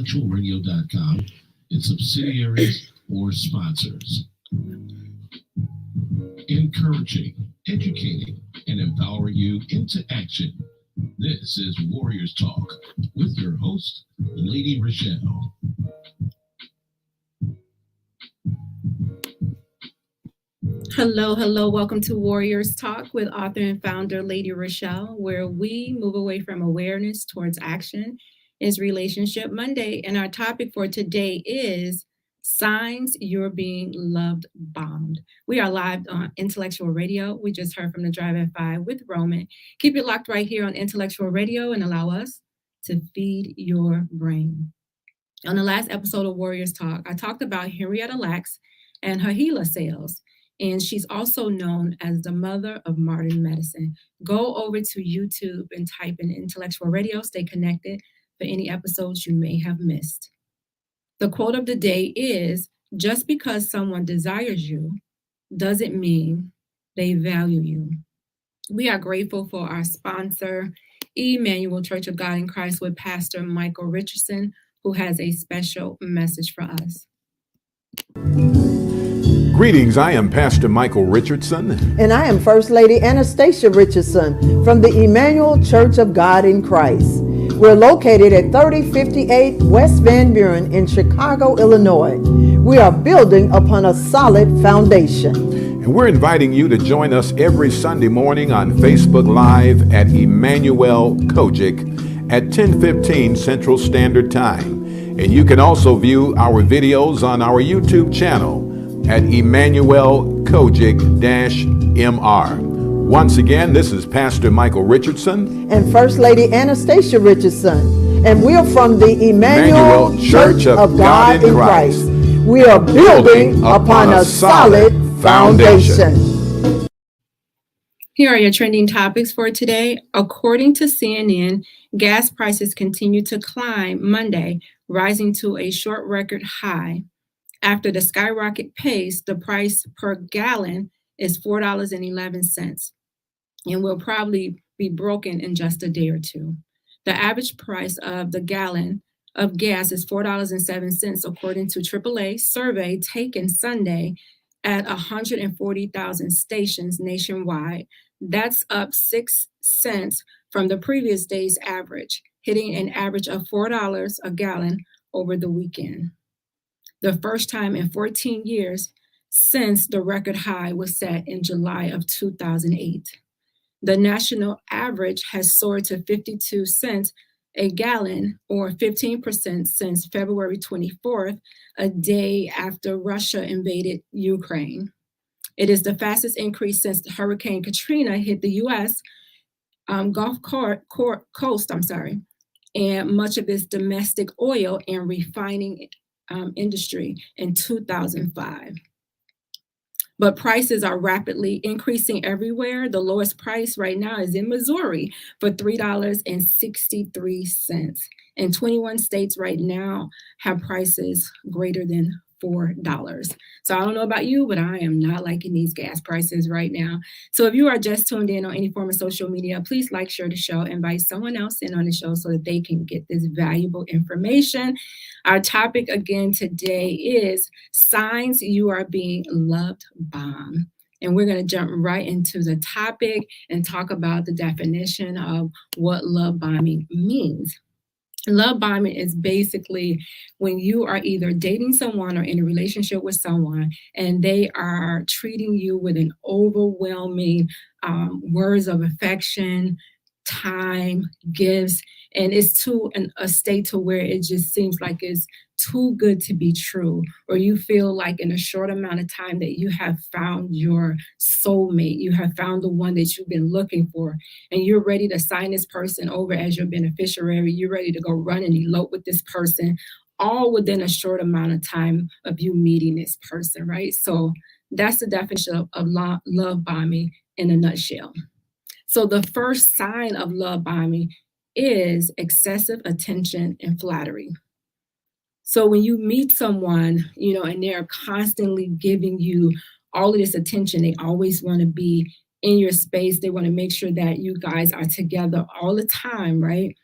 intellectualradio.com, its subsidiaries, or sponsors. Encouraging, educating, and empowering you into action. This is Warriors Talk with your host, Lady ReShell. Hello. Welcome to Warriors Talk with author and founder Lady ReShell, where we move away from awareness towards action. It's Relationship Monday, and our topic for today is Signs You're Being Love Bombed. We are live on Intellectual Radio. We just heard from the Drive at 5 with Roman. Keep it locked right here on Intellectual Radio and allow us to feed your brain. On the last episode of Warriors Talk, I talked about Henrietta Lacks and her Gila sales. And she's also known as the mother of modern medicine. Go over to YouTube and type in Intellectual Radio. Stay connected for any episodes you may have missed. The quote of the day is, just because someone desires you doesn't mean they value you. We are grateful for our sponsor, EmanuelC.O.G.I.C with Pastor Michael Richardson, who has a special message for us. Greetings, I am Pastor Michael Richardson. And I am First Lady Anastasia Richardson from the Emmanuel Church of God in Christ. We're located at 3058 West Van Buren in Chicago, Illinois. We are building upon a solid foundation. And we're inviting you to join us every Sunday morning on Facebook Live at EmanuelC.O.G.I.C at 10:15 Central Standard Time. And you can also view our videos on our YouTube channel at EmanuelC.O.G.I.C-MR. Once again, this is Pastor Michael Richardson and First Lady Anastasia Richardson, and we're from the Emmanuel Church of God in Christ. We are building upon a solid foundation. Here are your trending topics for today. According to CNN, gas prices continue to climb Monday, rising to a short record high. After the skyrocket pace, the price per gallon is $4.11 and will probably be broken in just a day or two. The average price of the gallon of gas is $4.07, according to AAA survey taken Sunday at 140,000 stations nationwide. That's up 6 cents from the previous day's average, hitting an average of $4 a gallon over the weekend. The first time in 14 years since the record high was set in July of 2008. The national average has soared to 52 cents a gallon, or 15% since February 24th, a day after Russia invaded Ukraine. It is the fastest increase since Hurricane Katrina hit the U.S. Gulf Coast, and much of its domestic oil and refining industry in 2005. But prices are rapidly increasing everywhere. The lowest price right now is in Missouri for $3.63. And 21 states right now have prices greater than $4. So I don't know about you, but I am not liking these gas prices right now. So if you are just tuned in on any form of social media, please like, share the show, invite someone else in on the show so that they can get this valuable information. Our topic again today is signs you are being loved bombed. And we're going to jump right into the topic and talk about the definition of what love bombing means. Love bombing is basically when you are either dating someone or in a relationship with someone and they are treating you with an overwhelming words of affection, time, gifts, and it's to a state to where it just seems like it's too good to be true, or you feel like in a short amount of time that you have found your soulmate, you have found the one that you've been looking for, and you're ready to sign this person over as your beneficiary, you're ready to go run and elope with this person, all within a short amount of time of you meeting this person, right? So that's the definition of love bombing in a nutshell. So the first sign of love bombing is excessive attention and flattery. So when you meet someone, and they're constantly giving you all of this attention, they always want to be in your space. They want to make sure that you guys are together all the time, right?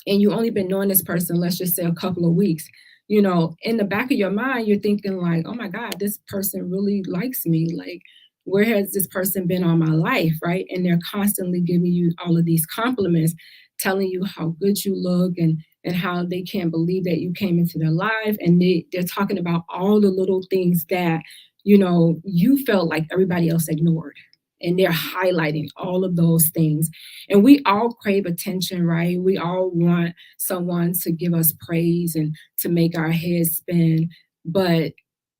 and you only been knowing this person, let's just say a couple of weeks, in the back of your mind, you're thinking like, oh my God, this person really likes me. Like, where has this person been all my life, right? And they're constantly giving you all of these compliments, telling you how good you look and how they can't believe that you came into their life. And they're talking about all the little things that, you felt like everybody else ignored. And they're highlighting all of those things. And we all crave attention, right? We all want someone to give us praise and to make our heads spin. But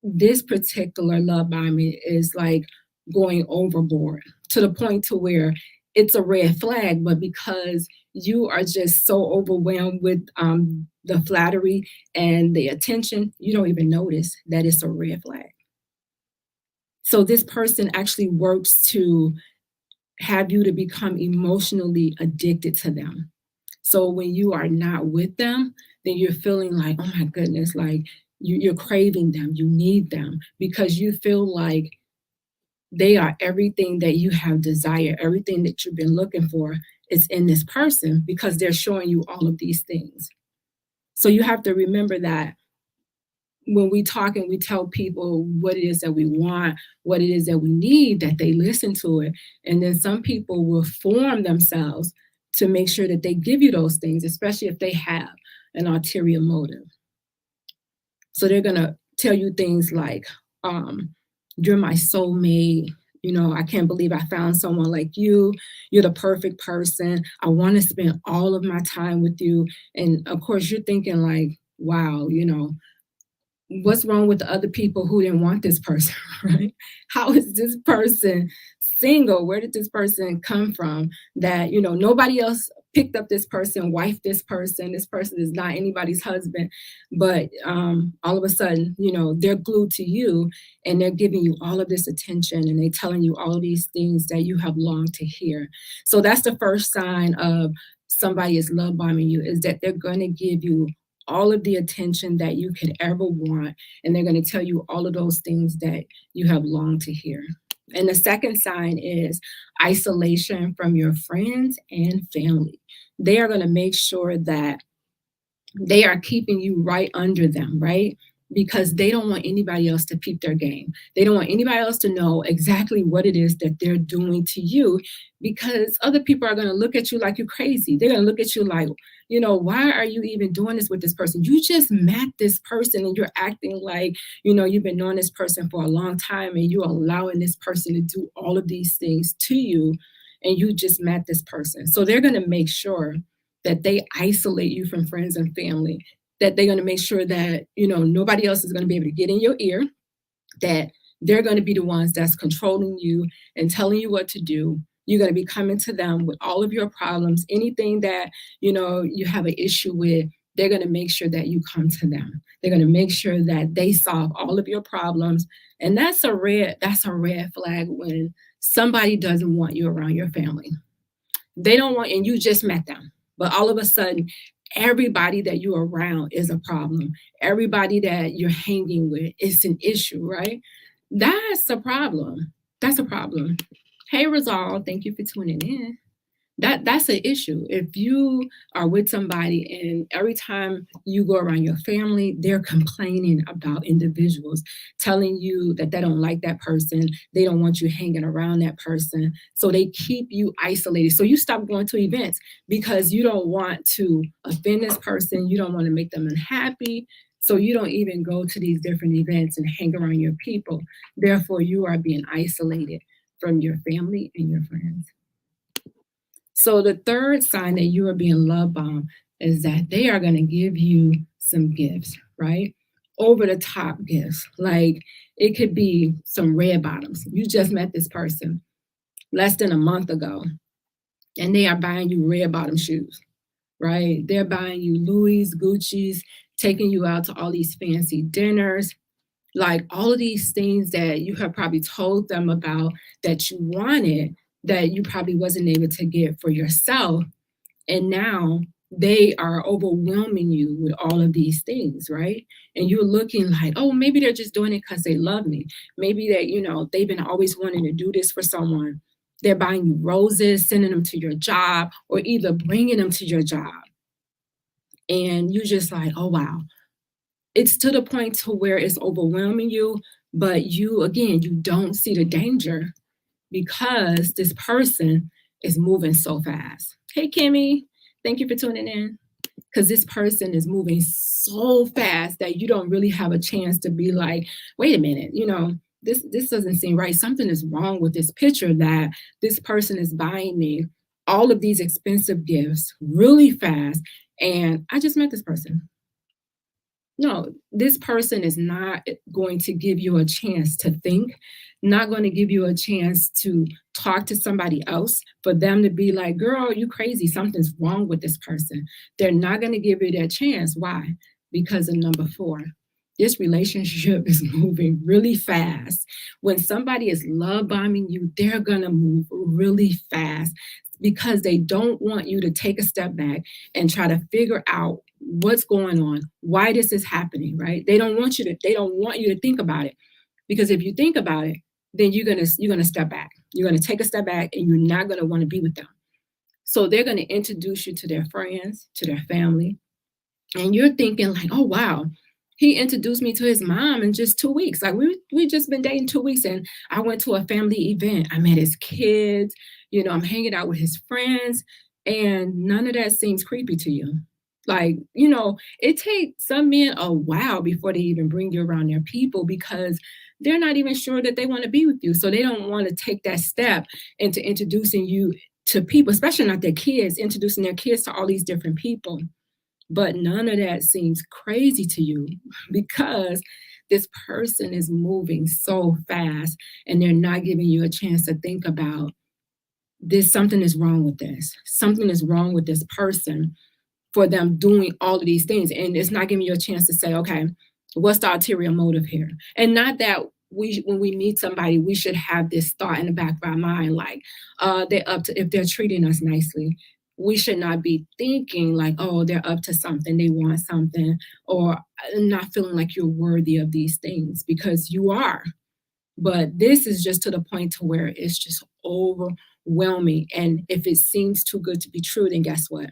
this particular love bombing is like going overboard to the point to where it's a red flag, but because you are just so overwhelmed with the flattery and the attention, you don't even notice that it's a red flag. So this person actually works to have you to become emotionally addicted to them. So when you are not with them, then you're feeling like, oh my goodness, like you're craving them, you need them, because you feel like they are everything that you have desired, everything that you've been looking for is in this person because they're showing you all of these things. So you have to remember that when we talk and we tell people what it is that we want, what it is that we need, that they listen to it. And then some people will form themselves to make sure that they give you those things, especially if they have an ulterior motive. So they're going to tell you things like, you're my soulmate. I can't believe I found someone like you. You're the perfect person. I want to spend all of my time with you. And of course, you're thinking like, wow, what's wrong with the other people who didn't want this person, right? How is this person single? Where did this person come from that, nobody else picked up this person, wifed this person is not anybody's husband, but all of a sudden, they're glued to you and they're giving you all of this attention and they're telling you all of these things that you have longed to hear. So that's the first sign of somebody is love bombing you, is that they're going to give you all of the attention that you could ever want, and they're going to tell you all of those things that you have longed to hear. And the second sign is isolation from your friends and family. They are going to make sure that they are keeping you right under them, right? Because they don't want anybody else to peep their game. They don't want anybody else to know exactly what it is that they're doing to you, because other people are going to look at you like you're crazy. They're going to look at you like, why are you even doing this with this person? You just met this person and you're acting like, you've been knowing this person for a long time and you're allowing this person to do all of these things to you, and you just met this person. So they're going to make sure that they isolate you from friends and family, that they're going to make sure that, nobody else is going to be able to get in your ear, that they're going to be the ones that's controlling you and telling you what to do. You're going to be coming to them with all of your problems, anything that, you have an issue with, they're going to make sure that you come to them. They're going to make sure that they solve all of your problems. And that's a red flag when somebody doesn't want you around your family. They don't want, and you just met them, but all of a sudden, everybody that you're around is a problem. Everybody that you're hanging with is an issue, right? That's a problem. That's a problem. Hey, Resolve, thank you for tuning in. That's an issue. If you are with somebody and every time you go around your family, they're complaining about individuals, telling you that they don't like that person, they don't want you hanging around that person, so they keep you isolated. So you stop going to events because you don't want to offend this person, you don't want to make them unhappy, so you don't even go to these different events and hang around your people. Therefore, you are being isolated from your family and your friends. So the third sign that you are being love bombed is that they are going to give you some gifts, right? Over the top gifts. Like it could be some red bottoms. You just met this person less than a month ago, and they are buying you red bottom shoes, right? They're buying you Louis, Gucci's, taking you out to all these fancy dinners, like all of these things that you have probably told them about that you wanted, that you probably wasn't able to get for yourself. And now they are overwhelming you with all of these things, right? And you're looking like, oh, maybe they're just doing it because they love me. Maybe that, they've been always wanting to do this for someone. They're buying you roses, sending them to your job, or either bringing them to your job. And you just like, oh, wow. It's to the point to where it's overwhelming you, but you don't see the danger because this person is moving so fast. Hey, Kimmy, thank you for tuning in. Because this person is moving so fast that you don't really have a chance to be like, wait a minute, this doesn't seem right. Something is wrong with this picture that this person is buying me all of these expensive gifts really fast. And I just met this person. No, this person is not going to give you a chance to think, not going to give you a chance to talk to somebody else for them to be like, girl, you crazy. Something's wrong with this person. They're not going to give you that chance. Why? Because of number 4. This relationship is moving really fast. When somebody is love bombing you, they're going to move really fast because they don't want you to take a step back and try to figure out what's going on, why this is happening, right? They don't want you to think about it, because if you think about it, then you're gonna step back. You're gonna take a step back and you're not gonna want to be with them. So they're gonna introduce you to their friends, to their family, and you're thinking like, oh wow, he introduced me to his mom in just 2 weeks. Like we just been dating 2 weeks, and I went to a family event. I met his kids. I'm hanging out with his friends, and none of that seems creepy to you. Like, it takes some men a while before they even bring you around their people because they're not even sure that they want to be with you. So they don't want to take that step into introducing you to people, especially not their kids, introducing their kids to all these different people. But none of that seems crazy to you because this person is moving so fast and they're not giving you a chance to think about this. Something is wrong with this. Something is wrong with this person for them doing all of these things. And it's not giving you a chance to say, okay, what's the ulterior motive here? And not that when we meet somebody, we should have this thought in the back of our mind, like they're up to, if they're treating us nicely, we should not be thinking like, oh, they're up to something, they want something, or not feeling like you're worthy of these things, because you are. But this is just to the point to where it's just overwhelming. And if it seems too good to be true, then guess what?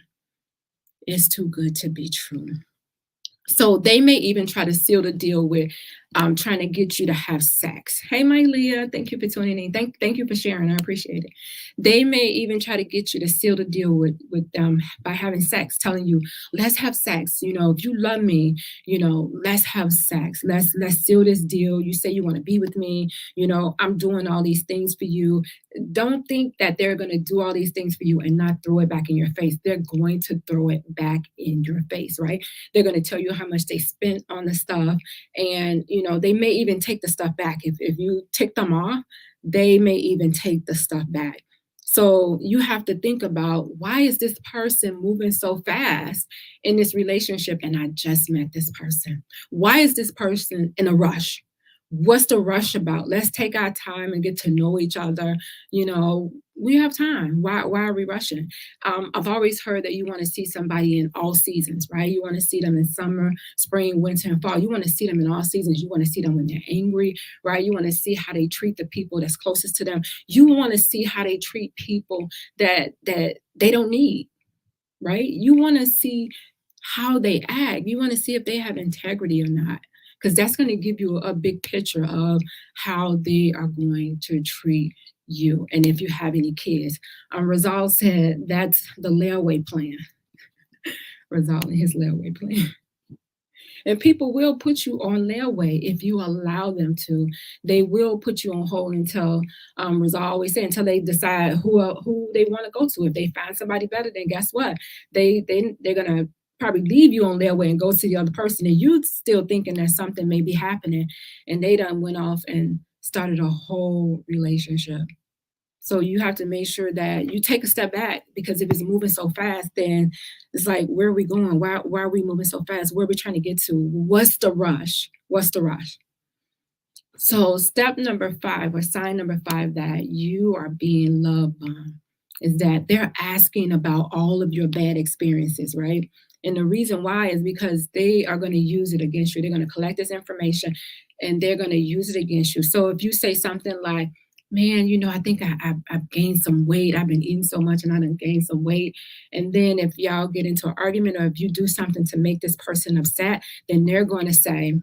It's too good to be true. So they may even try to seal the deal with trying to get you to have sex. Hey, my Leah, thank you for tuning in. Thank you for sharing. I appreciate it. They may even try to get you to seal the deal with them by having sex, telling you, let's have sex. If you love me, let's have sex. Let's seal this deal. You say you want to be with me. I'm doing all these things for you. Don't think that they're going to do all these things for you and not throw it back in your face. They're going to throw it back in your face, right? They're going to tell you how much they spent on the stuff. And, they may even take the stuff back. If you tick them off, they may even take the stuff back. So you have to think about, why is this person moving so fast in this relationship? And I just met this person. Why is this person in a rush? What's the rush about? Let's take our time and get to know each other. We have time. Why are we rushing? I've always heard that you want to see somebody in all seasons, right? You want to see them in summer, spring, winter, and fall. You want to see them in all seasons. You want to see them when they're angry, right? You want to see how they treat the people that's closest to them. You want to see how they treat people that they don't need, right? You want to see how they act. You want to see if they have integrity or not, because that's going to give you a big picture of how they are going to treat you. And if you have any kids, Rizal said that's the layaway plan. Rizal and his layaway plan. And people will put you on layaway if you allow them to. They will put you on hold until, Rizal always said, until they decide who they want to go to. If they find somebody better, then guess what? They're going to probably leave you on layaway and go to the other person. And you still thinking that something may be happening. And they done went off and started a whole relationship. So you have to make sure that you take a step back, because if it's moving so fast, then it's like, where are we going? Why are we moving so fast? Where are we trying to get to? What's the rush? So step number 5, or sign number 5 that you are being loved bombed, is that they're asking about all of your bad experiences, right? And the reason why is because they are going to use it against you. They're going to collect this information and they're going to use it against you. So if you say something like, man, I think I've gained some weight. I've been eating so much and I done gained some weight. And then if y'all get into an argument or if you do something to make this person upset, then they're going to say,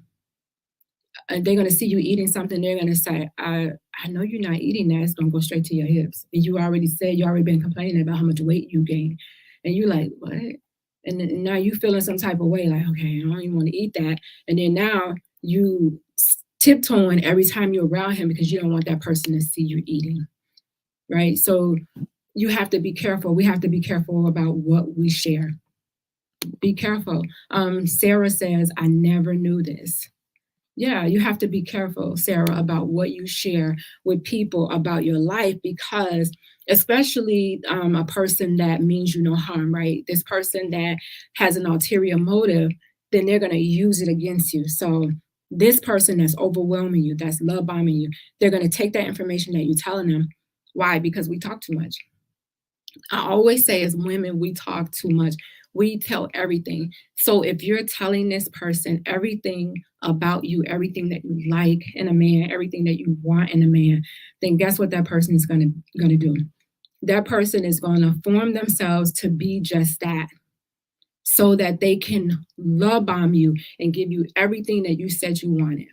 they're going to see you eating something. They're going to say, I know you're not eating that. It's going to go straight to your hips. And you already been complaining about how much weight you gained. And you're like, what? And then now you feeling some type of way, like, okay, I don't even want to eat that. And then now you tiptoeing every time you're around him because you don't want that person to see you eating, right? So you have to be careful. We have to be careful about what we share. Be careful. Sarah says, I never knew this. Yeah, you have to be careful, Sarah, about what you share with people about your life, because especially a person that means you no harm, right? This person that has an ulterior motive, then they're going to use it against you. So this person that's overwhelming you, that's love bombing you, they're going to take that information that you're telling them. Why? Because we talk too much. I always say as women, we talk too much. We tell everything. So if you're telling this person everything about you, everything that you like in a man, everything that you want in a man, then guess what that person is going to do? That person is going to form themselves to be just that, so that they can love bomb you and give you everything that you said you wanted.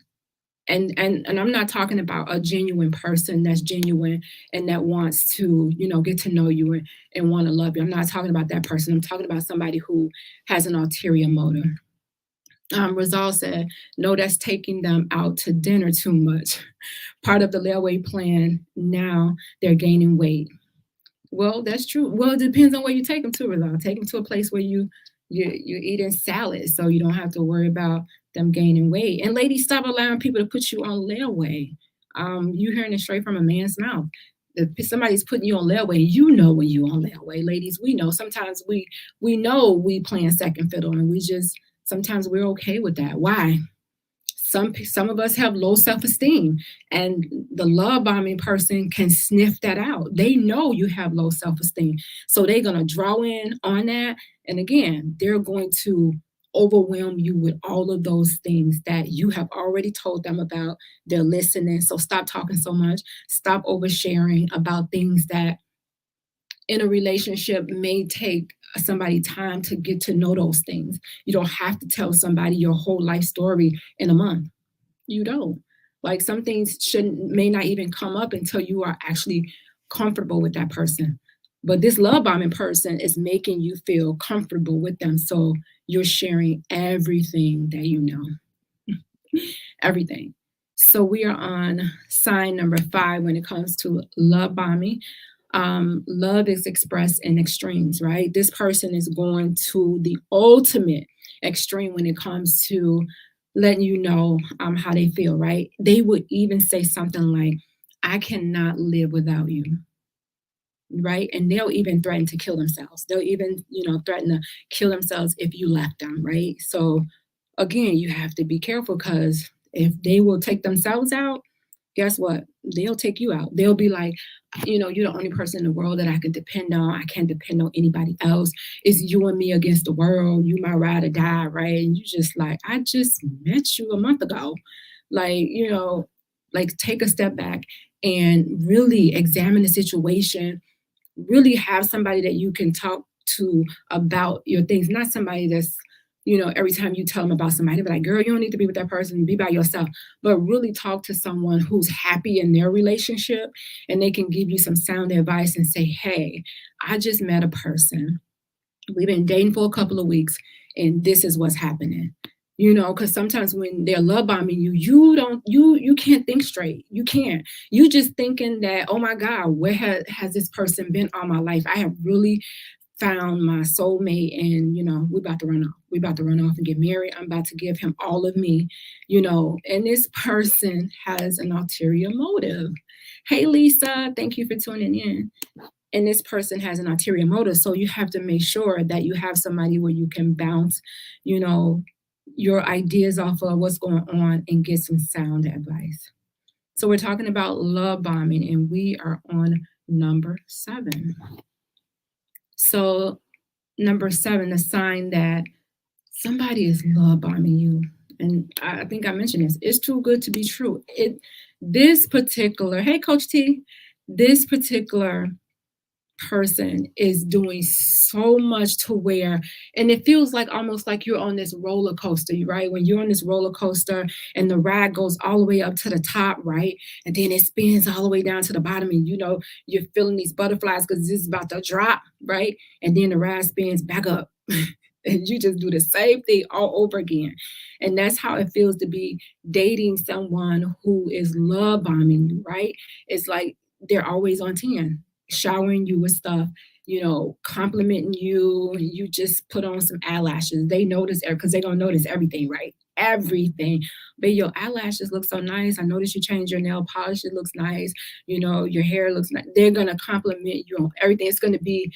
And I'm not talking about a genuine person that's genuine and that wants to, get to know you and want to love you. I'm not talking about that person. I'm talking about somebody who has an ulterior motive. Rizal said, no, that's taking them out to dinner too much. Part of the layaway plan, now they're gaining weight. Well, that's true. Well, it depends on where you take them to, Rizal. Take them to a place where you're eating salad, so you don't have to worry about them gaining weight. And ladies, stop allowing people to put you on layaway. You're hearing it straight from a man's mouth. If somebody's putting you on layaway, you know when you're on layaway. Ladies, we know. Sometimes we know we playing second fiddle, and sometimes we're okay with that. Why? Some of us have low self-esteem, and the love bombing person can sniff that out. They know you have low self-esteem, so they're going to draw in on that. And again, they're going to overwhelm you with all of those things that you have already told them about. They're listening. So stop talking so much. Stop oversharing about things that in a relationship may take somebody time to get to know those things. You don't have to tell somebody your whole life story in a month. You don't. Like, some things may not even come up until you are actually comfortable with that person. But this love bombing person is making you feel comfortable with them. So you're sharing everything that you know. Everything. So we are on sign number 5 when it comes to love bombing. Love is expressed in extremes, right? This person is going to the ultimate extreme when it comes to letting you know how they feel, right? They would even say something like, I cannot live without you, right? And they'll even threaten to kill themselves. They'll even, threaten to kill themselves if you left them, right? So again, you have to be careful, because if they will take themselves out, guess what? They'll take you out. They'll be like, you're the only person in the world that I can depend on. I can't depend on anybody else. It's you and me against the world. You my ride or die, right? And you just like, I just met you a month ago. Like, take a step back and really examine the situation. Really have somebody that you can talk to about your things, not somebody that's, every time you tell them about somebody, they're like, girl, you don't need to be with that person, be by yourself. But really talk to someone who's happy in their relationship, and they can give you some sound advice and say, hey, I just met a person. We've been dating for a couple of weeks, and this is what's happening. Because sometimes when they're love bombing you, you can't think straight. You can't. You just thinking that, oh my God, where has this person been all my life? I have really found my soulmate, and we're about to run off. We're about to run off and get married. I'm about to give him all of me, and this person has an ulterior motive. Hey, Lisa, thank you for tuning in. And this person has an ulterior motive. So you have to make sure that you have somebody where you can bounce, your ideas off of what's going on and get some sound advice. So we're talking about love bombing, and we are on number 7. So number 7, the sign that somebody is love bombing you And I think I mentioned this, it's too good to be true. This particular, hey, Coach T, this particular person is doing so much to where, and it feels like almost like you're on this roller coaster, right? When you're on this roller coaster and the ride goes all the way up to the top, right? And then it spins all the way down to the bottom, and you're feeling these butterflies because this is about to drop, right? And then the ride spins back up. And you just do the same thing all over again. And that's how it feels to be dating someone who is love bombing you, right? It's like they're always on 10, showering you with stuff, complimenting you. You just put on some eyelashes. They notice because they're going to notice everything, right? Everything. But your eyelashes look so nice. I noticed you changed your nail polish. It looks nice. Your hair looks nice. They're going to compliment you on everything. It's going to be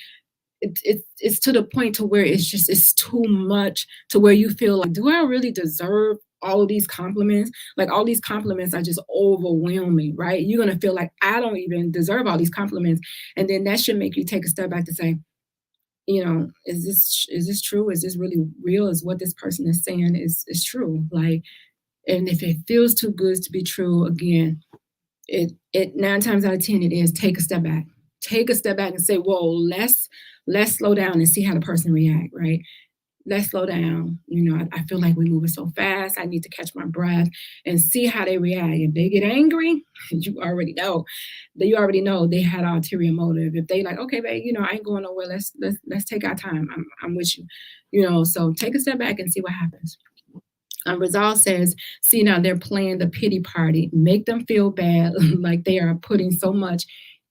it's to the point to where it's too much to where you feel like, do I really deserve all of these compliments? Like all these compliments are just overwhelming, right? You're going to feel like I don't even deserve all these compliments. And then that should make you take a step back to say, is this true? Is this really real? Is what this person is saying is true? Like, and if it feels too good to be true, again, it 9 times out of 10, it is. Take a step back. Take a step back and say, whoa, let's slow down and see how the person react, right? Let's slow down. I feel like we're moving so fast. I need to catch my breath and see how they react. If they get angry, you already know. They had an ulterior motive. If they like, okay, babe, I ain't going nowhere. Let's take our time. I'm with you. So take a step back and see what happens. Resolve says, see, now they're playing the pity party. Make them feel bad, like they are putting so much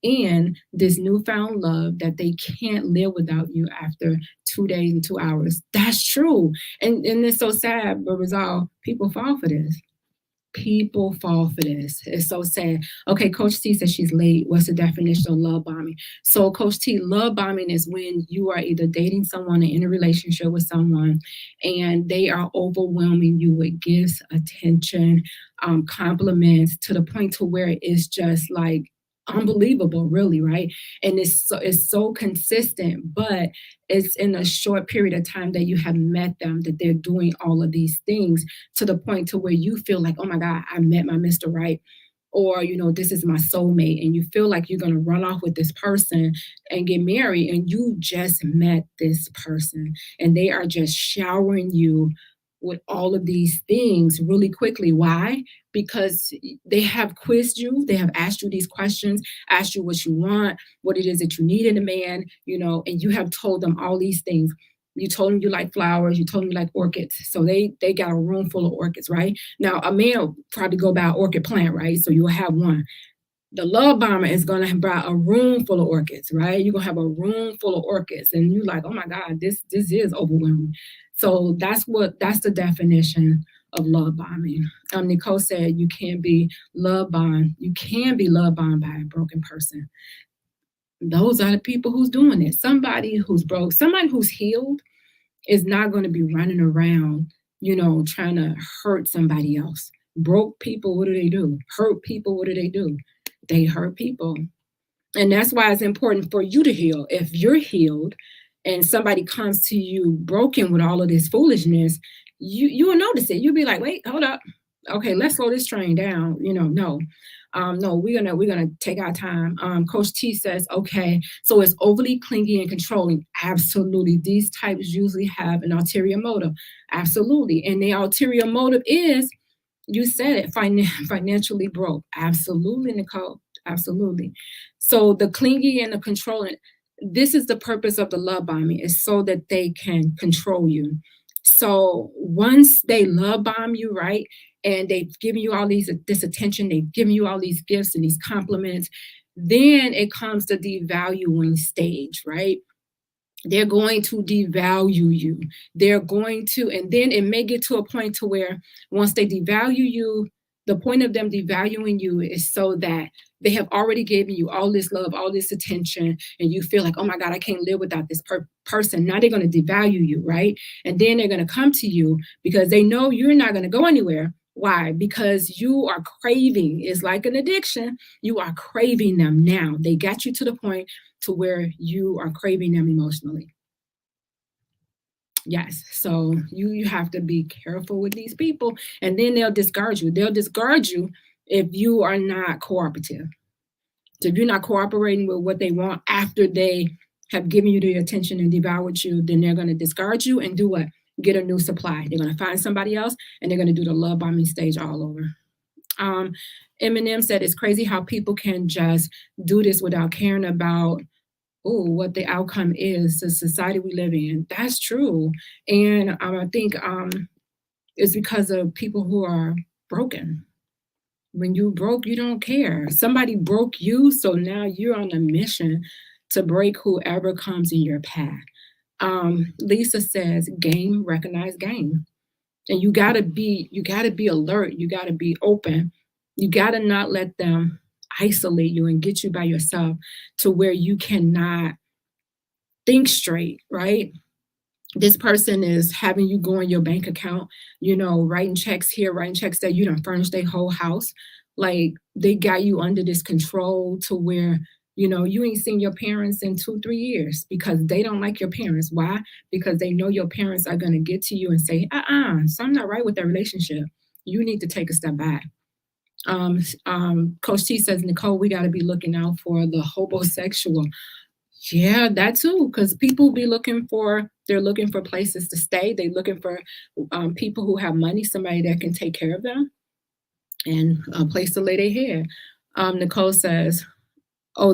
in this newfound love that they can't live without you after 2 days and 2 hours. That's true. And it's so sad, but Resolve, people fall for this. People fall for this. It's so sad. Okay, Coach T says she's late. What's the definition of love bombing? So Coach T, love bombing is when you are either dating someone or in a relationship with someone and they are overwhelming you with gifts, attention, compliments to the point to where it's just like unbelievable, really, right? And it's so consistent, but it's in a short period of time that you have met them, that they're doing all of these things to the point to where you feel like, oh my God, I met my Mr. Right. Or, this is my soulmate. And you feel like you're going to run off with this person and get married. And you just met this person and they are just showering you with all of these things really quickly. Why? Because they have quizzed you. They have asked you these questions, asked you what you want, what it is that you need in a man, and you have told them all these things. You told them you like flowers. You told them you like orchids. So they got a room full of orchids, right? Now, a man will probably go buy an orchid plant, right? So you'll have one. The love bomber is going to buy a room full of orchids, right? You're going to have a room full of orchids. And you're like, oh my God, this is overwhelming. So that's the definition of love bombing. Nicole said you can't be love bombed. You can be love bombed by a broken person. Those are the people who's doing it. Somebody who's broke, somebody who's healed is not going to be running around, trying to hurt somebody else. Broke people, what do? Hurt people, what do? They hurt people. And that's why it's important for you to heal. If you're healed and somebody comes to you broken with all of this foolishness, you will notice it. You'll be like, wait, hold up. Okay, let's slow this train down. No, we're gonna take our time. Coach T says, okay, so it's overly clingy and controlling. Absolutely. These types usually have an ulterior motive. Absolutely. And the ulterior motive is, you said it, financially broke. Absolutely, Nicole. Absolutely. So the clingy and the controlling, this is the purpose of the love bombing, is so that they can control you. So once they love bomb you, right, and they've given you all this attention, they've given you all these gifts and these compliments, then it comes to devaluing stage, right? They're going to devalue you. They're going to, and then it may get to a point to where once they devalue you, the point of them devaluing you is so that they have already given you all this love, all this attention, and you feel like, oh my God, I can't live without this person. Now they're going to devalue you, right? And then they're going to come to you because they know you're not going to go anywhere. Why? Because you are craving. It's like an addiction. You are craving them now. They got you to the point to where you are craving them emotionally. Yes. So you have to be careful with these people, and then they'll discard you. They'll discard you if you are not cooperative. So if you're not cooperating with what they want after they have given you the attention and devoured you, then they're going to discard you and do what? Get a new supply. They're going to find somebody else, and they're going to do the love bombing stage all over. Eminem said it's crazy how people can just do this without caring about what the outcome is, the society we live in. That's true. And I think it's because of people who are broken. When you broke, you don't care. Somebody broke you, so now you're on a mission to break whoever comes in your path. Lisa says, game, recognize game. And you gotta be alert. You gotta be open. You gotta not let them isolate you and get you by yourself to where you cannot think straight, right? This person is having you go in your bank account, writing checks here, writing checks there. You done furnished their whole house. Like, they got you under this control to where, you ain't seen your parents in 2-3 years because they don't like your parents. Why? Because they know your parents are going to get to you and say, something not right with that relationship. You need to take a step back. Coach T says, Nicole, we got to be looking out for the homosexual. Yeah, that too, because people they're looking for places to stay. They're looking for people who have money, somebody that can take care of them, and a place to lay their head. Nicole says,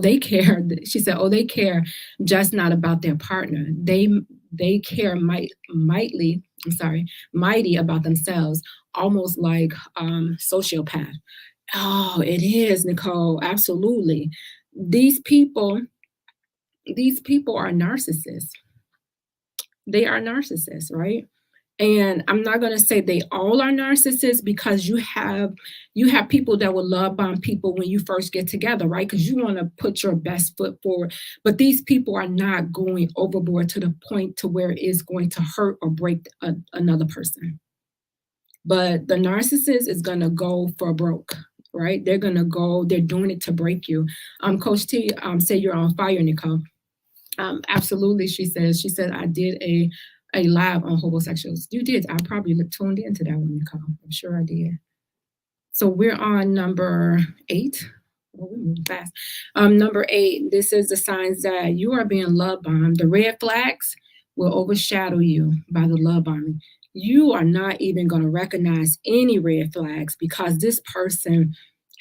they care. She said, they care, just not about their partner. They care mighty about themselves, almost like sociopath. Oh, it is, Nicole. Absolutely. These people are narcissists. They are narcissists, right? And I'm not going to say they all are narcissists, because you have people that will love bomb people when you first get together, right? Because you want to put your best foot forward. But these people are not going overboard to the point to where it's going to hurt or break another person. But the narcissist is going to go for broke, right? They're doing it to break you. Coach T, say you're on fire, Nicole. Absolutely, she said, I did a live on homosexuals. You did. I probably tuned into that one, Nicole. I'm sure I did. So we're on number 8. Oh, we're moving fast. Number 8, this is the signs that you are being love bombed. The red flags will overshadow you by the love bombing. You are not even going to recognize any red flags because this person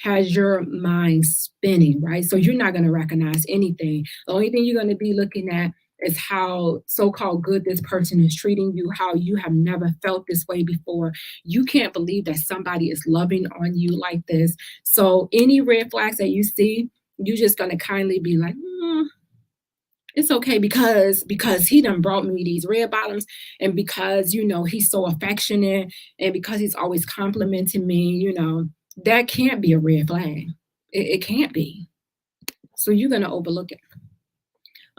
has your mind spinning, right? So you're not going to recognize anything. The only thing you're going to be looking at is how so-called good this person is treating you, how you have never felt this way before. You can't believe that somebody is loving on you like this. So any red flags that you see, you're just going to kindly be like, it's okay because he done brought me these red bottoms, and because, he's so affectionate, and because he's always complimenting me, that can't be a red flag. It can't be. So you're going to overlook it.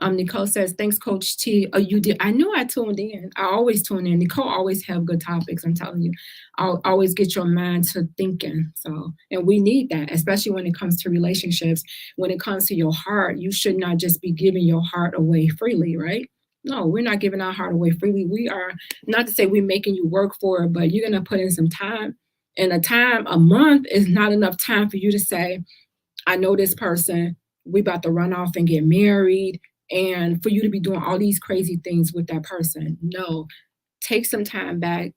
Nicole says, thanks, Coach T. Oh, you did. I know I tuned in. I always tune in. Nicole always have good topics. I'm telling you, I'll always get your mind to thinking. So, and we need that, especially when it comes to relationships. When it comes to your heart, you should not just be giving your heart away freely, right? No, we're not giving our heart away freely. We are, not to say we're making you work for it, but you're going to put in some time. And a month is not enough time for you to say, I know this person, we about to run off and get married, and for you to be doing all these crazy things with that person. No, take some time back,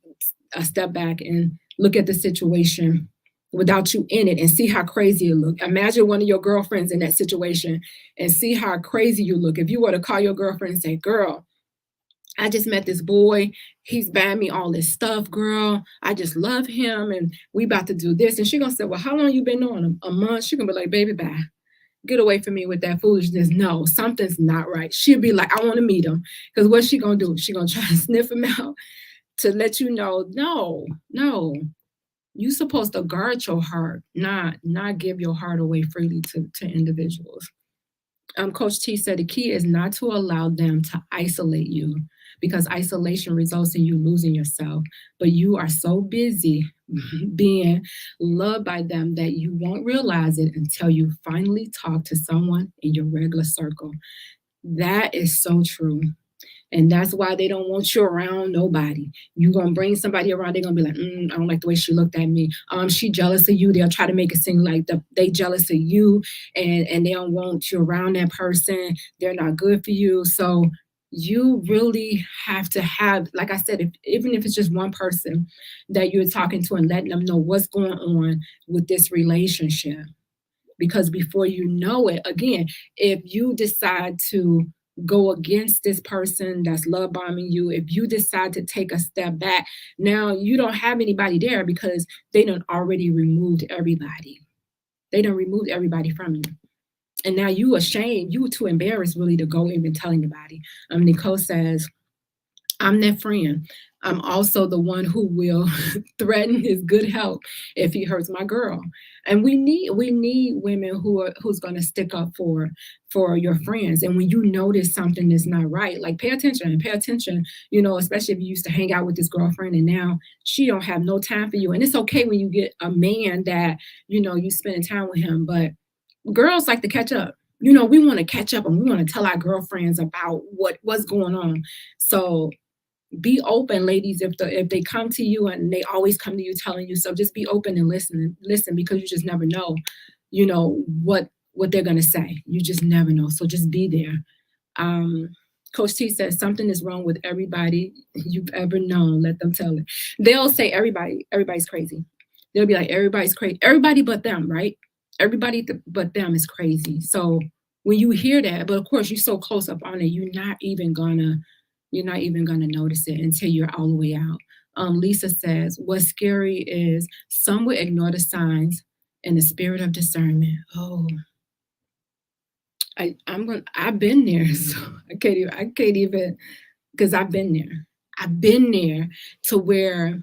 a step back, and look at the situation without you in it and see how crazy you look. Imagine one of your girlfriends in that situation and see how crazy you look. If you were to call your girlfriend and say, girl, I just met this boy. He's buying me all this stuff, girl. I just love him, and we about to do this. And she gonna say, well, how long you been knowing him? A month? She gonna be like, baby, bye. Get away from me with that foolishness. No, something's not right. She'll be like, I want to meet him. Because what's she going to do? She going to try to sniff him out to let you know, no. You're supposed to guard your heart, not give your heart away freely to individuals. Coach T said the key is not to allow them to isolate you, because isolation results in you losing yourself. But you are so busy being loved by them that you won't realize it until you finally talk to someone in your regular circle. That is so true. And that's why they don't want you around nobody. You're going to bring somebody around, they're going to be like, I don't like the way she looked at me. She jealous of you. They'll try to make it seem like they jealous of you, and they don't want you around that person. They're not good for you. So you really have to have, like I said, even if it's just one person that you're talking to and letting them know what's going on with this relationship. Because before you know it, again, if you decide to go against this person that's love bombing you, if you decide to take a step back, now you don't have anybody there because they done already removed everybody. They done removed everybody from you. And now you ashamed, you too embarrassed really to go even tell anybody. Nicole says, I'm that friend. I'm also the one who will threaten his good health if he hurts my girl. And we need women who's going to stick up for your friends. And when you notice something is not right, like pay attention, especially if you used to hang out with this girlfriend and now she don't have no time for you. And it's okay when you get a man that, you spending time with him, but girls like to catch up. We want to catch up and we want to tell our girlfriends about what's going on. So be open, ladies, if they come to you, and they always come to you telling you, so just be open and listen, because you just never know, what they're going to say. You just never know. So just be there. Coach T says something is wrong with everybody you've ever known. Let them tell it. They'll say everybody's crazy. They'll be like, everybody's crazy. Everybody but them, right? Everybody but them is crazy. So when you hear that, but of course you're so close up on it, you're not even gonna notice it until you're all the way out. Lisa says, what's scary is some will ignore the signs in the spirit of discernment. Oh, I've been there, so I can't even, because I've been there. I've been there to where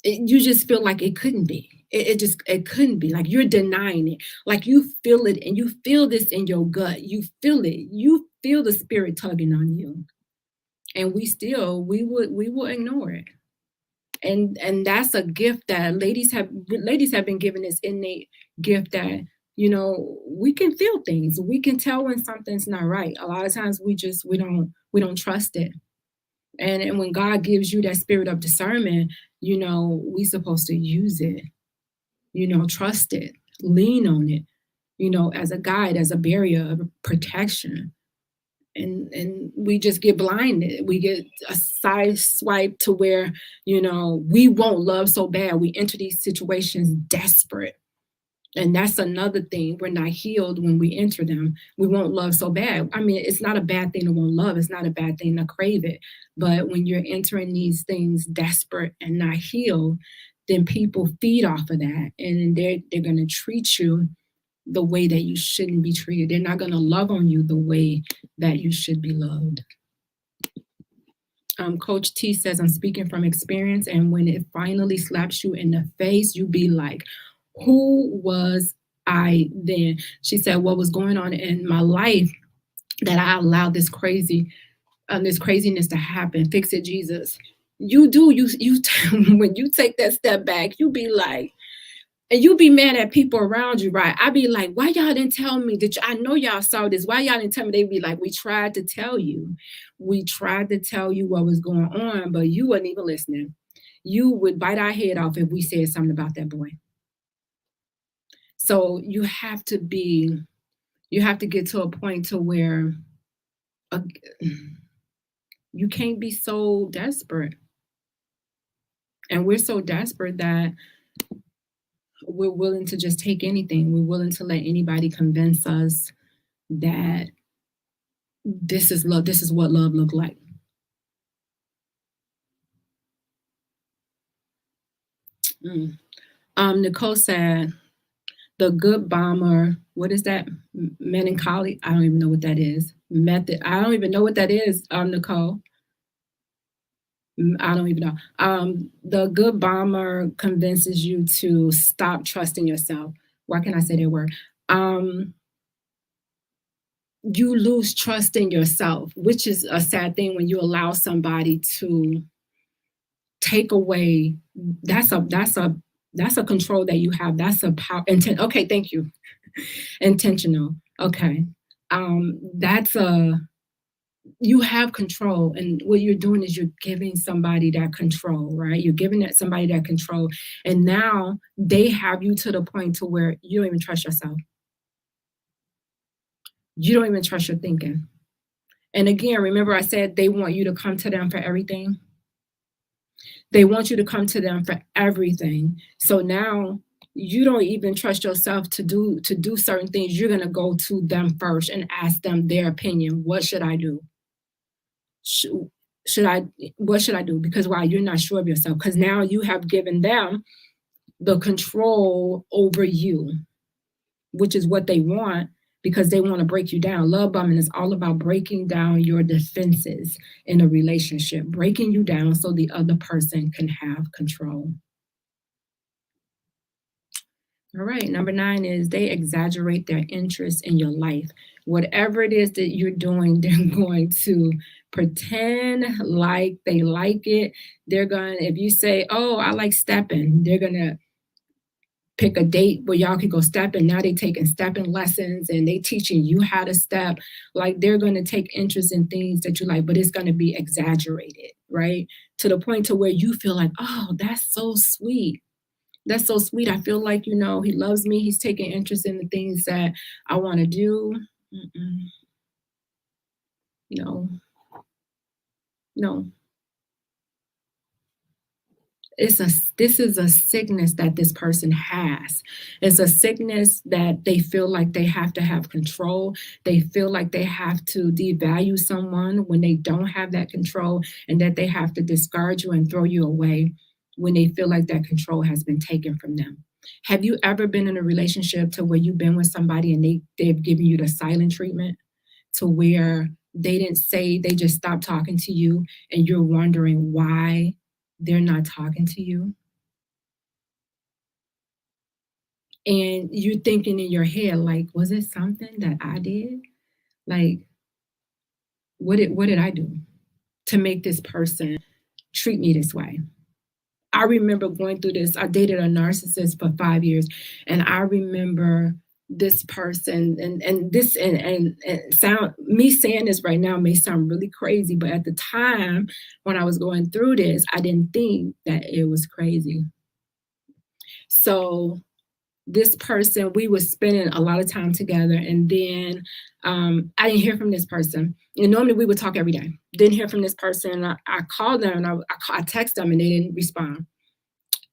you just feel like it couldn't be. It couldn't be. Like you're denying it. Like you feel it, and you feel this in your gut. You feel it. You feel the spirit tugging on you. And we will ignore it. And that's a gift that ladies have been given this innate gift that, we can feel things. We can tell when something's not right. A lot of times we don't trust it. And when God gives you that spirit of discernment, we supposed to use it, trust it, lean on it, as a guide, as a barrier of protection. And we just get blinded. We get a side swipe to where, we won't love so bad. We enter these situations desperate. And that's another thing. We're not healed when we enter them. We won't love so bad. I mean, it's not a bad thing to want love. It's not a bad thing to crave it. But when you're entering these things desperate and not healed, then people feed off of that. And they're going to treat you the way that you shouldn't be treated. They're not going to love on you the way that you should be loved. Coach T says, I'm speaking from experience. And when it finally slaps you in the face, you be like, who was I then? She said, what was going on in my life that I allowed this craziness to happen? Fix it, Jesus. You do. You when you take that step back, you be like, and you be mad at people around you, right? I be like, why y'all didn't tell me? I know y'all saw this. Why y'all didn't tell me? They be like, we tried to tell you. We tried to tell you what was going on, but you wasn't even listening. You would bite our head off if we said something about that boy. So you have to get to a point to where you can't be so desperate. And we're so desperate that we're willing to just take anything. We're willing to let anybody convince us that this is love. This is what love looked like. Nicole said, the good bomber, what is that? Melancholy? I don't even know what that is. Method. I don't even know what that is, Nicole. I don't even know. The good bomber convinces you to stop trusting yourself. Why can't I say that word? You lose trust in yourself, which is a sad thing when you allow somebody to take away. That's a control that you have. That's a power. Okay, thank you. Intentional. Okay. That's you have control, and what you're doing is you're giving somebody that control, right? You're giving somebody that control, and now they have you to the point to where you don't even trust yourself. You don't even trust your thinking. And again, remember I said they want you to come to them for everything. They want you to come to them for everything. So now you don't even trust yourself to do certain things. You're gonna go to them first and ask them their opinion. What should I do? What should I do? Because why? You're not sure of yourself. Because now you have given them the control over you, which is what they want, because they want to break you down. Love bombing is all about breaking down your defenses in a relationship, breaking you down so the other person can have control. All right, number 9 is they exaggerate their interest in your life. Whatever it is that you're doing, they're going to pretend like they like it. They're going to, if you say, oh, I like stepping, they're going to pick a date where y'all can go stepping. Now they taking stepping lessons and they teaching you how to step. Like they're going to take interest in things that you like, but it's going to be exaggerated, right? To the point to where you feel like, oh, that's so sweet. That's so sweet. I feel like, he loves me. He's taking interest in the things that I want to do. No. This is a sickness that this person has. It's a sickness that they feel like they have to have control. They feel like they have to devalue someone when they don't have that control, and that they have to discard you and throw you away when they feel like that control has been taken from them. Have you ever been in a relationship to where you've been with somebody and they've given you the silent treatment, to where they didn't say, they just stopped talking to you and you're wondering why they're not talking to you? And you're thinking in your head, like, was it something that I did? Like, what did I do to make this person treat me this way? I remember going through this. I dated a narcissist for 5 years, and I remember this person, and me saying this right now may sound really crazy, but at the time when I was going through this, I didn't think that it was crazy. So this person, we were spending a lot of time together, and then I didn't hear from this person. And normally we would talk every day. Didn't hear from this person. I called them, and I texted them, and they didn't respond.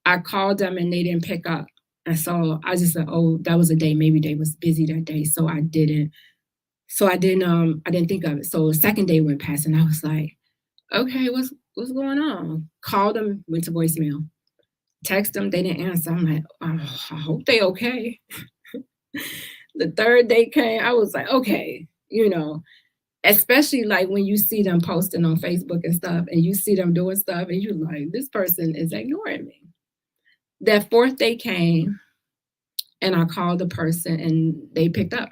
I called them, and they didn't pick up. And so I just said, oh, that was a day. Maybe they was busy that day, so I didn't think of it. So the second day went past, and I was like, okay, what's going on? Called them, went to voicemail. Text them, they didn't answer. I'm like, oh, I hope they okay. The third day came, I was like, okay, especially like when you see them posting on Facebook and stuff, and you see them doing stuff, and you're like, this person is ignoring me. That fourth day came, and I called the person, and they picked up.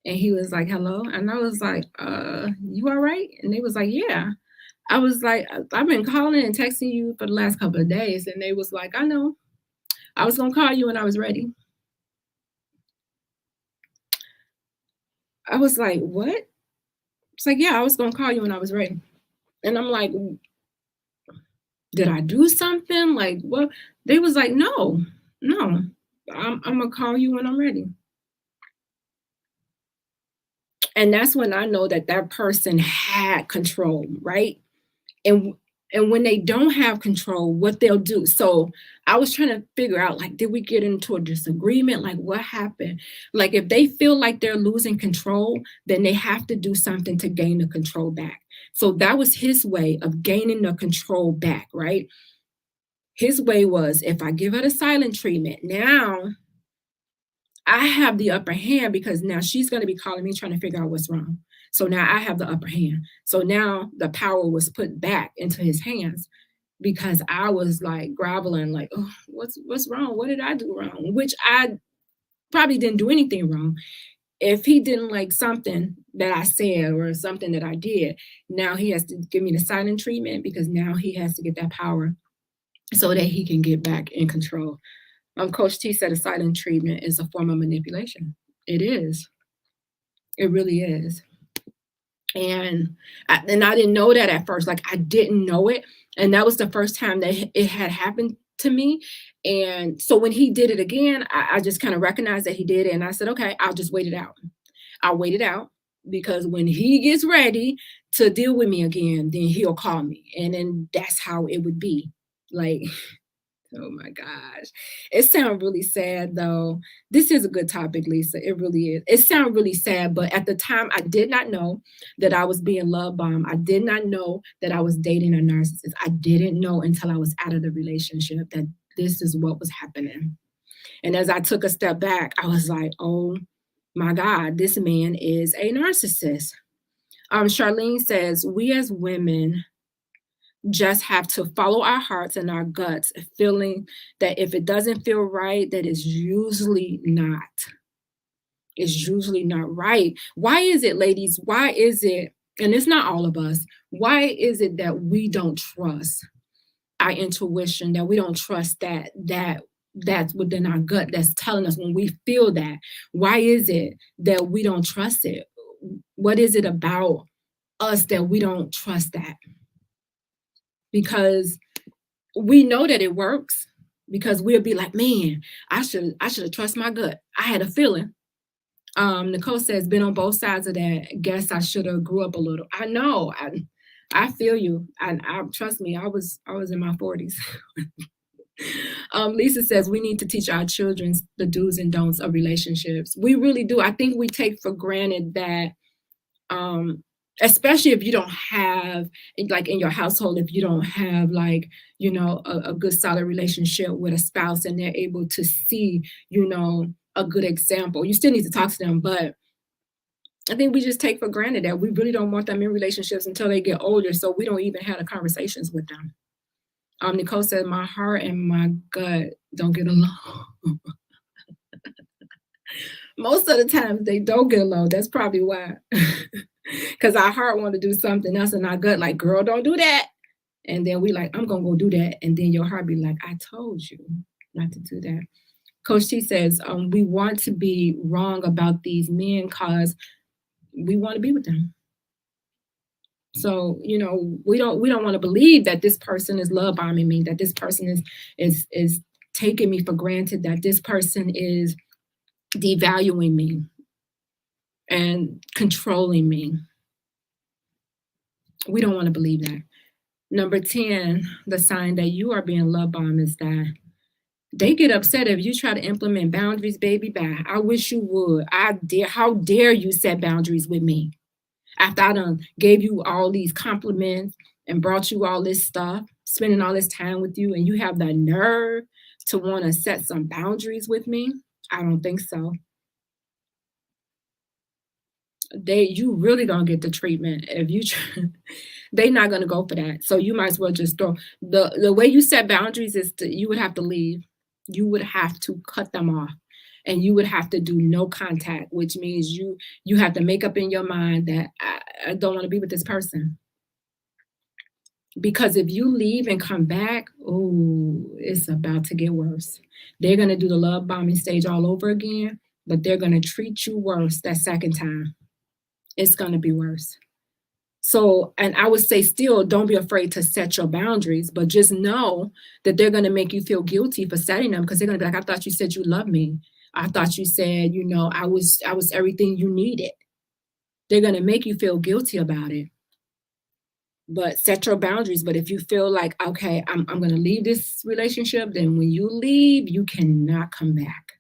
And he was like, hello. And I was like, you all right? And they was like, yeah. I was like, I've been calling and texting you for the last couple of days. And they was like, I know. I was going to call you when I was ready. I was like, what? It's like, yeah, I was going to call you when I was ready. And I'm like, did I do something? Like, what? They was like, no, I'm going to call you when I'm ready. And that's when I know that person had control, right? And when they don't have control, what they'll do. So I was trying to figure out, like, did we get into a disagreement? Like, what happened? Like, if they feel like they're losing control, then they have to do something to gain the control back. So that was his way of gaining the control back, right? His way was, if I give her the silent treatment, now I have the upper hand, because now she's going to be calling me trying to figure out what's wrong. So now I have the upper hand. So now the power was put back into his hands, because I was like groveling, like, oh, what's wrong? What did I do wrong? Which I probably didn't do anything wrong. If he didn't like something that I said or something that I did, now he has to give me the silent treatment, because now he has to get that power so that he can get back in control. Coach T said a silent treatment is a form of manipulation. It is. It really is. And I didn't know that at first. Like, I didn't know it. And that was the first time that it had happened to me. And so when he did it again, I just kind of recognized that he did it. And I said, okay, I'll just wait it out. I'll wait it out, because when he gets ready to deal with me again, then he'll call me. And then that's how it would be. Like, oh my gosh. It sounds really sad though. This is a good topic, Lisa. It really is. It sounds really sad, but at the time I did not know that I was being love bombed. I did not know that I was dating a narcissist. I didn't know until I was out of the relationship that this is what was happening. And as I took a step back, I was like, oh my God, this man is a narcissist. Charlene says, we as women just have to follow our hearts and our guts, feeling that if it doesn't feel right, that it's usually not. It's usually not right. Why is it, ladies? Why is it, and it's not all of us, why is it that we don't trust our intuition, that we don't trust that's within our gut that's telling us when we feel that? Why is it that we don't trust it? What is it about us that we don't trust that? Because we know that it works, because we'll be like, man, I should have trusted my gut. I had a feeling. Nicole says, been on both sides of that. Guess I should have grew up a little. I know. I feel you. I trust me. I was in my 40s. Lisa says, we need to teach our children the do's and don'ts of relationships. We really do. I think we take for granted that, especially if you don't have, like in your household, if you don't have like, you know, a good solid relationship with a spouse and they're able to see, you know, a good example. You still need to talk to them, but I think we just take for granted that we really don't want them in relationships until they get older. So we don't even have the conversations with them. Nicole said, my heart and my gut don't get along. Most of the time they don't get along. That's probably why. Because our heart want to do something else and our gut like, girl, don't do that. And then we like, I'm going to go do that. And then your heart be like, I told you not to do that. Coach T says, we want to be wrong about these men because we want to be with them. So, you know, we don't want to believe that this person is love bombing me, that this person is taking me for granted, that this person is devaluing me and controlling me. We don't want to believe that. Number 10, the sign that you are being love bombed is that they get upset if you try to implement boundaries, baby. Bye. I wish you would. How dare you set boundaries with me? After I done gave you all these compliments and brought you all this stuff, spending all this time with you, and you have the nerve to want to set some boundaries with me? I don't think so. You really gonna get the treatment if you they're not gonna go for that. So you might as well just throw the way you set boundaries is you would have to leave. You would have to cut them off, and you would have to do no contact, which means you have to make up in your mind that I don't want to be with this person. Because if you leave and come back, oh, it's about to get worse. They're gonna do the love bombing stage all over again, but they're gonna treat you worse that second time. It's going to be worse. So, and I would say still, don't be afraid to set your boundaries, but just know that they're going to make you feel guilty for setting them, because they're going to be like, I thought you said you loved me. I thought you said, you know, I was everything you needed. They're going to make you feel guilty about it. But set your boundaries. But if you feel like, okay, I'm going to leave this relationship, then when you leave, you cannot come back.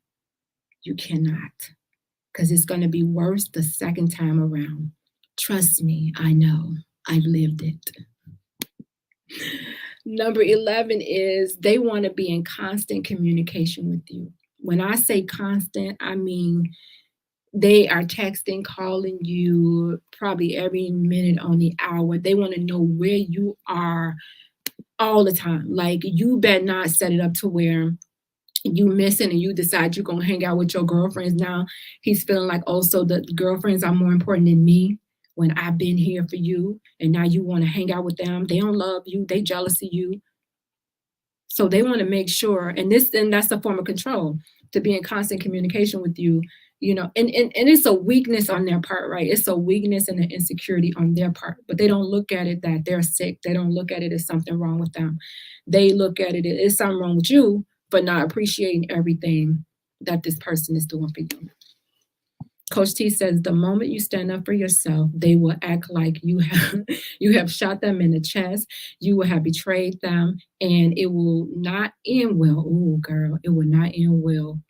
You cannot. Because it's going to be worse the second time around. Trust me, I know. I've lived it. Number 11 is they want to be in constant communication with you. When I say constant, I mean they are texting, calling you probably every minute on the hour. They want to know where you are all the time. Like, you better not set it up to where you missing and you decide you're going to hang out with your girlfriends. Now he's feeling like, oh, so the girlfriends are more important than me when I've been here for you. And now you want to hang out with them. They don't love you. They jealous of you. So they want to make sure, and that's a form of control, to be in constant communication with you. and it's a weakness on their part, right? It's a weakness and an insecurity on their part, but they don't look at it that they're sick. They don't look at it as something wrong with them. They look at it as something wrong with you, but not appreciating everything that this person is doing for you. Coach T says, the moment you stand up for yourself, they will act like you have shot them in the chest. You will have betrayed them, and it will not end well. Oh, girl, it will not end well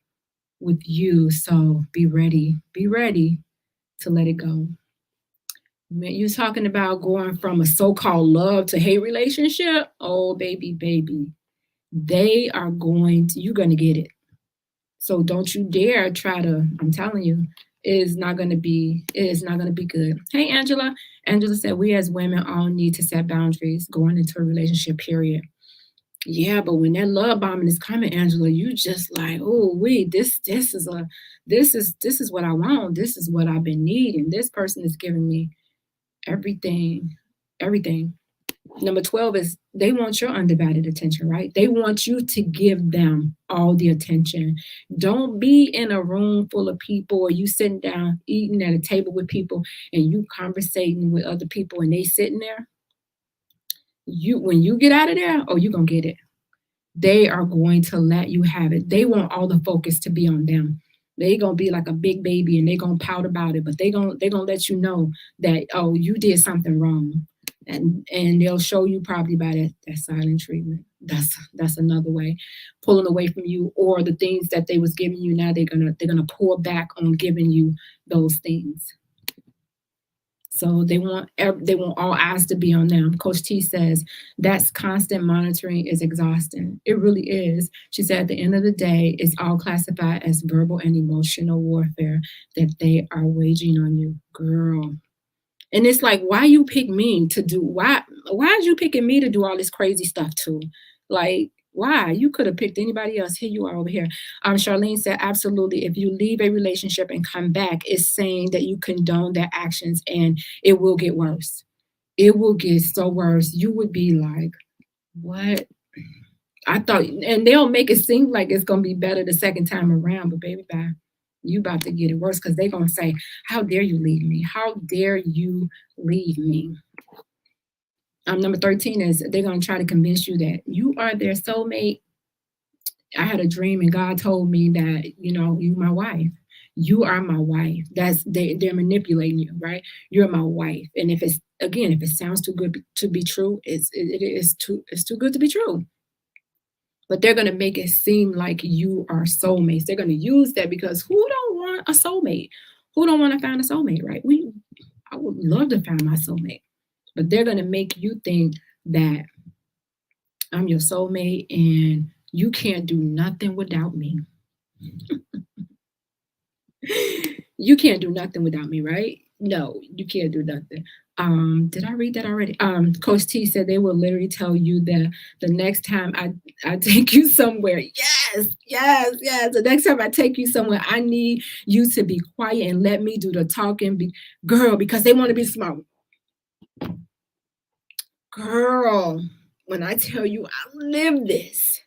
with you. So be ready to let it go. You're talking about going from a so-called love to hate relationship. Oh, baby, you're going to get it. So don't you dare try to, I'm telling you, it is not going to be good. Hey, Angela. Angela said, we as women all need to set boundaries going into a relationship, period. Yeah, but when that love bombing is coming, Angela, you just like, oh, this is what I want. This is what I've been needing. This person is giving me everything. Number 12 is they want your undivided attention, right? They want you to give them all the attention. Don't be in a room full of people, or you sitting down eating at a table with people and you conversating with other people and they sitting there. When you get out of there, you're going to get it. They are going to let you have it. They want all the focus to be on them. They going to be like a big baby and they going to pout about it, but they going to let you know that, you did something wrong. And they'll show you probably by that silent treatment. That's another way, pulling away from you, or the things that they was giving you. Now they're gonna pull back on giving you those things. So they want all eyes to be on them. Coach T says that's constant monitoring is exhausting. It really is. She said at the end of the day, it's all classified as verbal and emotional warfare that they are waging on you, girl. And it's like, why you pick me to do, why is you picking me to do all this crazy stuff too? Like, why? You could have picked anybody else. Here you are over here. Charlene said, absolutely. If you leave a relationship and come back, it's saying that you condone their actions, and it will get worse. It will get so worse. You would be like, what? I thought, and they'll make it seem like it's going to be better the second time around, but baby, bye. You about to get it worse, because they're going to say, how dare you leave me? How dare you leave me? Number 13 is they're going to try to convince you that you are their soulmate. I had a dream and God told me that, you my wife. You are my wife. They're manipulating you, right? You're my wife. And if it sounds too good to be true, it's too good to be true. But they're going to make it seem like you are soulmates. They're going to use that, because who don't want a soulmate? Who don't want to find a soulmate, right? I would love to find my soulmate. But they're going to make you think that I'm your soulmate and you can't do nothing without me. You can't do nothing without me, right? No, you can't do nothing. Did I read that already? Coach T said they will literally tell you that the next time I take you somewhere, yes. The next time I take you somewhere, I need you to be quiet and let me do the talking, girl, because they want to be smart. Girl, when I tell you I live this,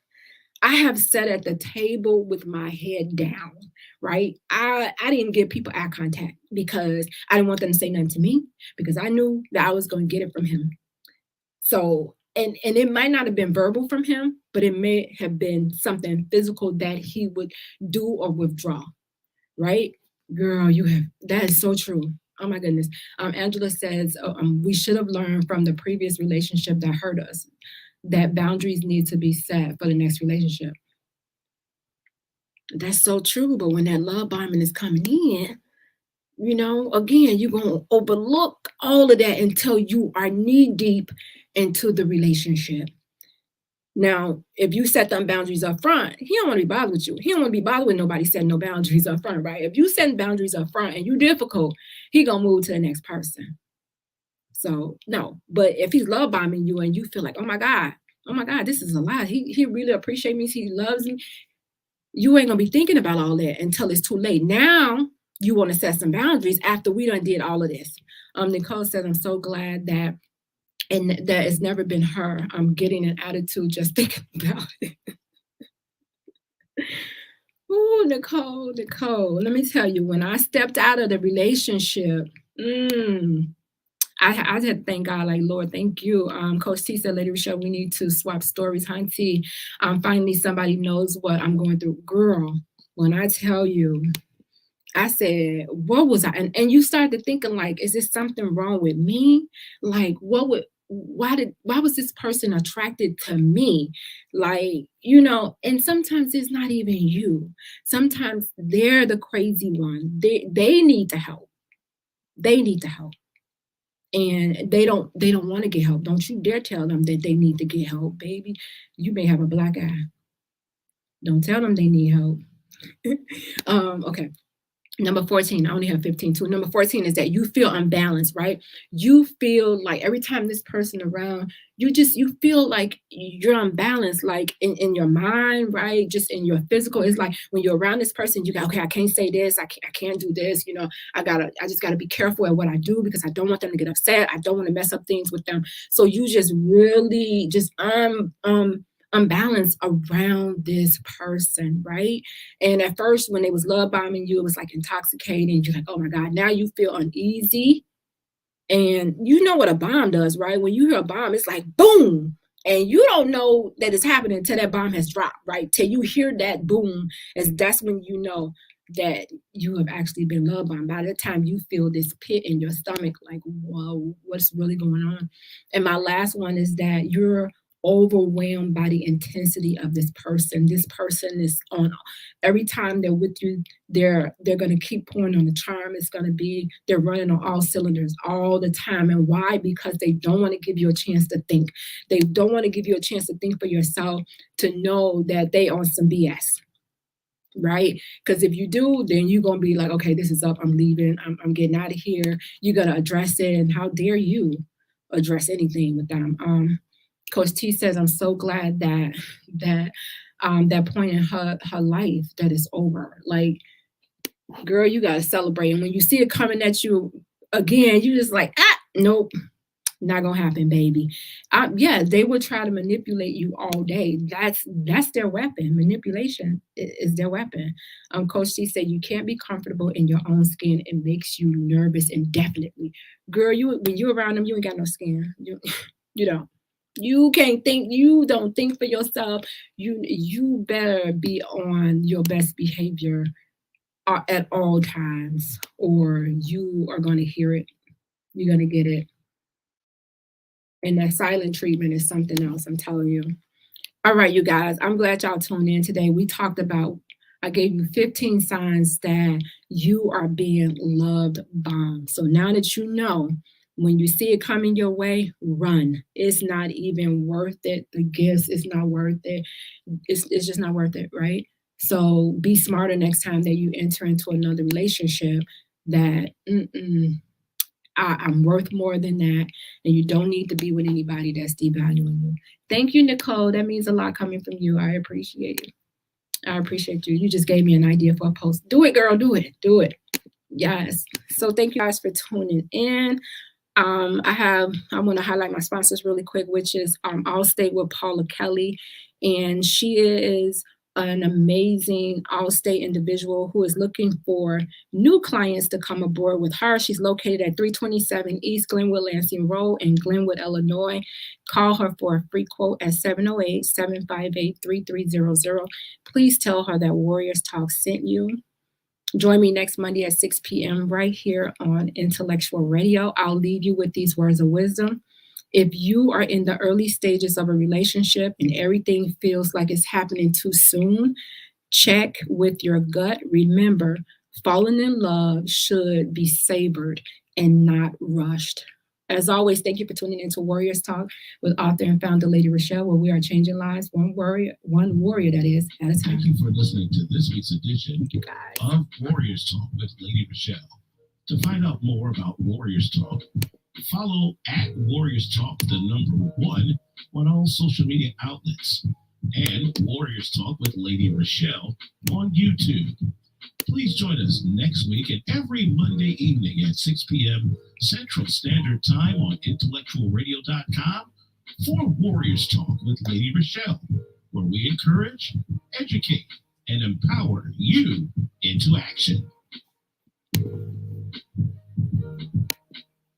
I have sat at the table with my head down, right? I didn't give people eye contact because I didn't want them to say nothing to me, because I knew that I was going to get it from him. So, and it might not have been verbal from him, but it may have been something physical that he would do or withdraw, right? Girl, that is so true. Oh my goodness. Angela says, we should have learned from the previous relationship that hurt us, that boundaries need to be set for the next relationship. That's so true. But when that love bombing is coming in, again, you're going to overlook all of that until you are knee deep into the relationship. Now, if you set them boundaries up front, he don't want to be bothered with you. He don't want to be bothered with nobody setting no boundaries up front, right? If you set boundaries up front and you're difficult, he going to move to the next person. So, no. But if he's love bombing you and you feel like, oh my God, this is a lot. He really appreciates me. He loves me. You ain't going to be thinking about all that until it's too late. Now, you want to set some boundaries after we done did all of this. Nicole says, I'm so glad that it's never been her. I'm getting an attitude just thinking about it. Ooh, Nicole, let me tell you, when I stepped out of the relationship, I had to thank God, like, Lord, thank you. Coach T said, Lady ReShell, we need to swap stories. Hunty, finally somebody knows what I'm going through. Girl, when I tell you, I said, what was I? And you started thinking, like, is there something wrong with me? Like, why was this person attracted to me? Like, and sometimes it's not even you. Sometimes they're the crazy one. They need to help. They need to help. And they don't want to get help. Don't you dare tell them that they need to get help, baby. You may have a black eye. Don't tell them they need help. Okay. Number 14, I only have 15 too. Number 14 is that you feel unbalanced, right? You feel like every time this person around, you feel like you're unbalanced, like in your mind, right? Just in your physical. It's like when you're around this person, you go, okay, I can't say this. I can't do this. I just gotta be careful at what I do because I don't want them to get upset. I don't want to mess up things with them. So you just really just unbalanced around this person, right? And at first, when they was love bombing you, it was like intoxicating. You're like, oh my God, now you feel uneasy. And you know what a bomb does, right? When you hear a bomb, it's like boom. And you don't know that it's happening until that bomb has dropped, right? Till you hear that boom, that's when you know that you have actually been love bombed. By the time you feel this pit in your stomach, like, whoa, what's really going on? And my last one is that you're overwhelmed by the intensity of this person. This person is on every time they're with you, they're going to keep pouring on the charm. It's going to be, they're running on all cylinders all the time. And why? Because they don't want to give you a chance to think. They don't want to give you a chance to think for yourself, to know that they on some BS. Right? Because if you do, then you're going to be like, okay, this is up. I'm leaving. I'm getting out of here. You're going to address it. And how dare you address anything with them? Coach T says, I'm so glad that point in her life that is over. Like, girl, you got to celebrate. And when you see it coming at you again, you just like, nope, not going to happen, baby. Yeah, they will try to manipulate you all day. That's their weapon. Manipulation is their weapon. Coach T said, you can't be comfortable in your own skin. It makes you nervous indefinitely. Girl, when you around them, you ain't got no skin. You don't. You can't think, you don't think for yourself. You better be on your best behavior at all times, or you are going to hear it. You're going to get it. And that silent treatment is something else, I'm telling you. All right, you guys, I'm glad y'all tuned in today. We talked about, I gave you 15 signs that you are being loved bombed. So now that you know, when you see it coming your way, run. It's not even worth it. The gifts, it's not worth it. It's just not worth it, right? So be smarter next time that you enter into another relationship, that I'm worth more than that. And you don't need to be with anybody that's devaluing you. Thank you, Nicole. That means a lot coming from you. I appreciate it. I appreciate you. You just gave me an idea for a post. Do it, girl. Do it. Do it. Yes. So thank you guys for tuning in. I want to highlight my sponsors really quick, which is Allstate with Paula Kelly. And she is an amazing Allstate individual who is looking for new clients to come aboard with her. She's located at 327 East Glenwood Lansing Road in Glenwood, Illinois. Call her for a free quote at 708-758-3300. Please tell her that Warriors Talk sent you. Join me next Monday at 6 p.m. right here on Intellectual Radio. I'll leave you with these words of wisdom. If you are in the early stages of a relationship and everything feels like it's happening too soon, check with your gut. Remember, falling in love should be savored and not rushed. As always, thank you for tuning into Warriors Talk with author and founder Lady ReShell, where we are changing lives one warrior that is at a time. Thank you for listening to this week's edition of Warriors Talk with Lady ReShell. To find out more about Warriors Talk, follow at Warriors Talk, the #1 on all social media outlets, and Warriors Talk with Lady ReShell on YouTube. Please join us next week and every Monday evening at 6 p.m. Central Standard Time on intellectualradio.com for Warriors Talk with Lady ReShell, where we encourage, educate, and empower you into action.